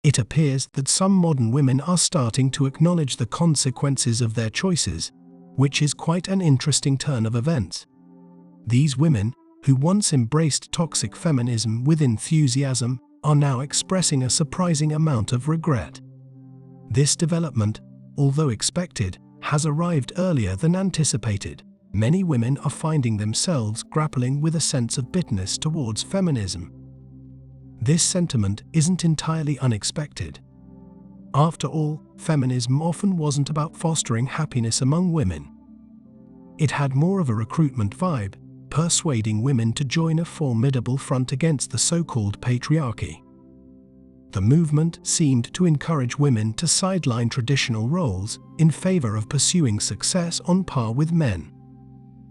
It appears that some modern women are starting to acknowledge the consequences of their choices, which is quite an interesting turn of events. These women, who once embraced toxic feminism with enthusiasm, are now expressing a surprising amount of regret. This development, although expected, has arrived earlier than anticipated. Many women are finding themselves grappling with a sense of bitterness towards feminism. This sentiment isn't entirely unexpected. After all, feminism often wasn't about fostering happiness among women. It had more of a recruitment vibe, persuading women to join a formidable front against the so-called patriarchy. The movement seemed to encourage women to sideline traditional roles in favor of pursuing success on par with men.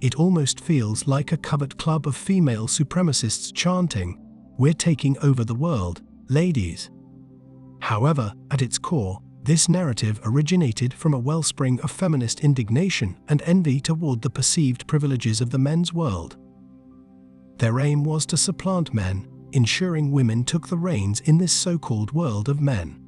It almost feels like a covert club of female supremacists chanting, "We're taking over the world, ladies." However, at its core, this narrative originated from a wellspring of feminist indignation and envy toward the perceived privileges of the men's world. Their aim was to supplant men, ensuring women took the reins in this so-called world of men.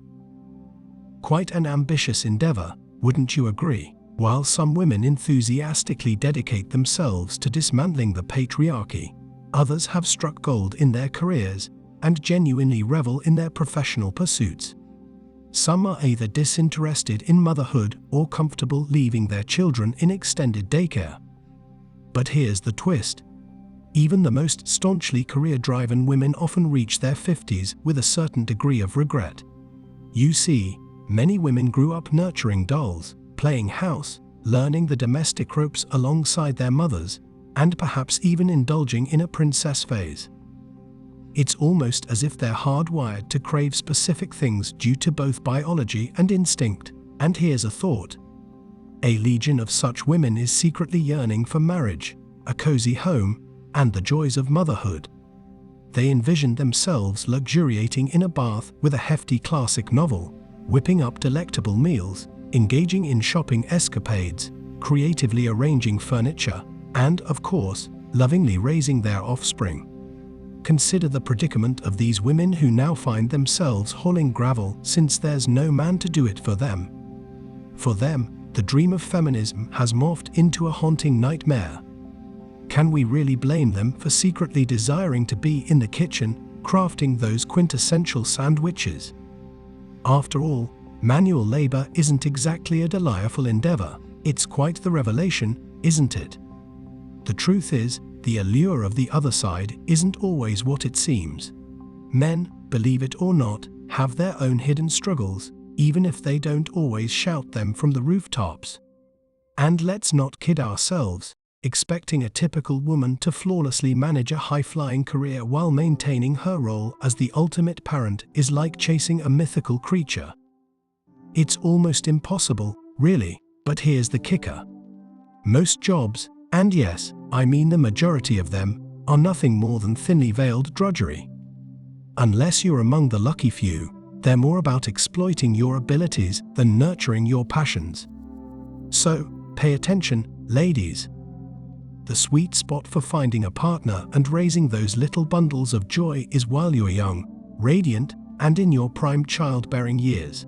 Quite an ambitious endeavor, wouldn't you agree? While some women enthusiastically dedicate themselves to dismantling the patriarchy, others have struck gold in their careers and genuinely revel in their professional pursuits. Some are either disinterested in motherhood or comfortable leaving their children in extended daycare. But here's the twist. Even the most staunchly career-driven women often reach their 50s with a certain degree of regret. You see, many women grew up nurturing dolls, playing house, learning the domestic ropes alongside their mothers, and perhaps even indulging in a princess phase. It's almost as if they're hardwired to crave specific things due to both biology and instinct. And here's a thought. A legion of such women is secretly yearning for marriage, a cozy home, and the joys of motherhood. They envision themselves luxuriating in a bath with a hefty classic novel, whipping up delectable meals, engaging in shopping escapades, creatively arranging furniture, and, of course, lovingly raising their offspring. Consider the predicament of these women who now find themselves hauling gravel since there's no man to do it for them. For them, the dream of feminism has morphed into a haunting nightmare. Can we really blame them for secretly desiring to be in the kitchen, crafting those quintessential sandwiches? After all, manual labor isn't exactly a delightful endeavor. It's quite the revelation, isn't it? The truth is, the allure of the other side isn't always what it seems. Men, believe it or not, have their own hidden struggles, even if they don't always shout them from the rooftops. And let's not kid ourselves. Expecting a typical woman to flawlessly manage a high-flying career while maintaining her role as the ultimate parent is like chasing a mythical creature. It's almost impossible, really, but here's the kicker. Most jobs, and yes, I mean the majority of them, are nothing more than thinly veiled drudgery. Unless you're among the lucky few, they're more about exploiting your abilities than nurturing your passions. So, pay attention, ladies. The sweet spot for finding a partner and raising those little bundles of joy is while you're young, radiant, and in your prime childbearing years.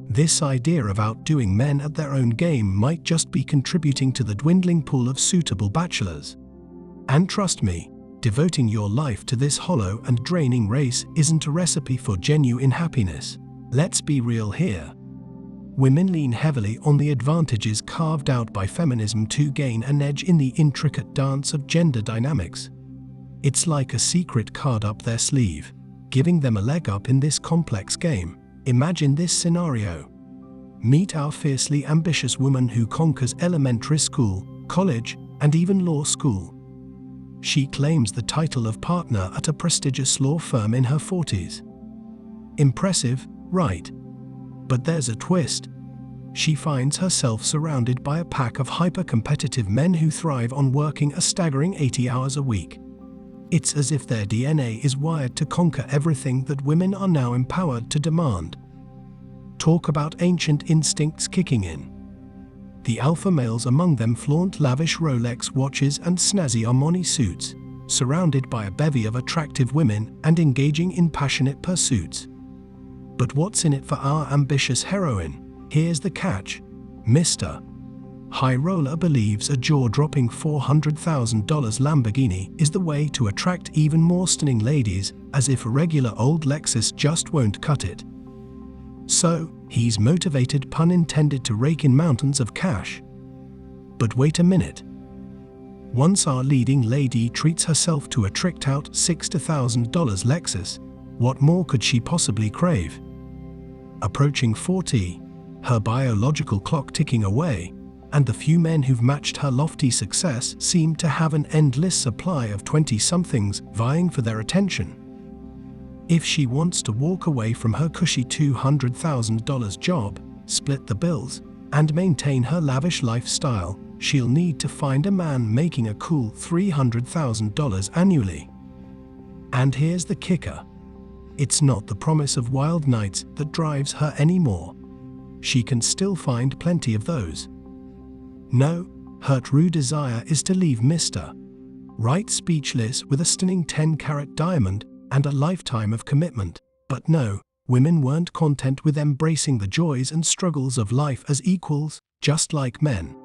This idea of outdoing men at their own game might just be contributing to the dwindling pool of suitable bachelors. And trust me, devoting your life to this hollow and draining race isn't a recipe for genuine happiness. Let's be real here. Women lean heavily on the advantages carved out by feminism to gain an edge in the intricate dance of gender dynamics. It's like a secret card up their sleeve, giving them a leg up in this complex game. Imagine this scenario. Meet our fiercely ambitious woman who conquers elementary school, college, and even law school. She claims the title of partner at a prestigious law firm in her 40s. Impressive, right? But there's a twist. She finds herself surrounded by a pack of hyper-competitive men who thrive on working a staggering 80 hours a week. It's as if their DNA is wired to conquer everything that women are now empowered to demand. Talk about ancient instincts kicking in. The alpha males among them flaunt lavish Rolex watches and snazzy Armani suits, surrounded by a bevy of attractive women and engaging in passionate pursuits. But what's in it for our ambitious heroine? Here's the catch. Mr. High Roller believes a jaw-dropping $400,000 Lamborghini is the way to attract even more stunning ladies, as if a regular old Lexus just won't cut it. So, he's motivated, pun intended, to rake in mountains of cash. But wait a minute. Once our leading lady treats herself to a tricked-out $60,000 Lexus, what more could she possibly crave? Approaching 40, her biological clock ticking away, and the few men who've matched her lofty success seem to have an endless supply of 20-somethings vying for their attention. If she wants to walk away from her cushy $200,000 job, split the bills, and maintain her lavish lifestyle, she'll need to find a man making a cool $300,000 annually. And here's the kicker. It's not the promise of wild nights that drives her anymore. She can still find plenty of those. No, her true desire is to leave Mr. Right speechless with a stunning 10-carat diamond and a lifetime of commitment. But no, women weren't content with embracing the joys and struggles of life as equals, just like men.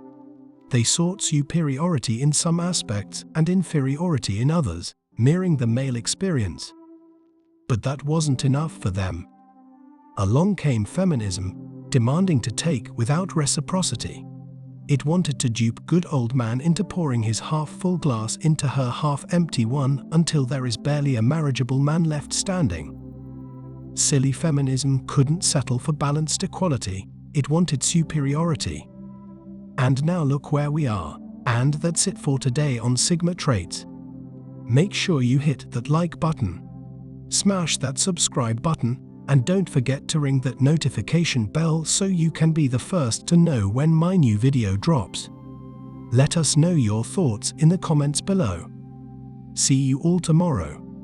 They sought superiority in some aspects and inferiority in others, mirroring the male experience. But that wasn't enough for them. Along came feminism, demanding to take without reciprocity. It wanted to dupe good old man into pouring his half-full glass into her half-empty one until there is barely a marriageable man left standing. Silly feminism couldn't settle for balanced equality, it wanted superiority. And now look where we are, and that's it for today on Sigma Traits. Make sure you hit that like button, smash that subscribe button, and don't forget to ring that notification bell so you can be the first to know when my new video drops. Let us know your thoughts in the comments below. See you all tomorrow.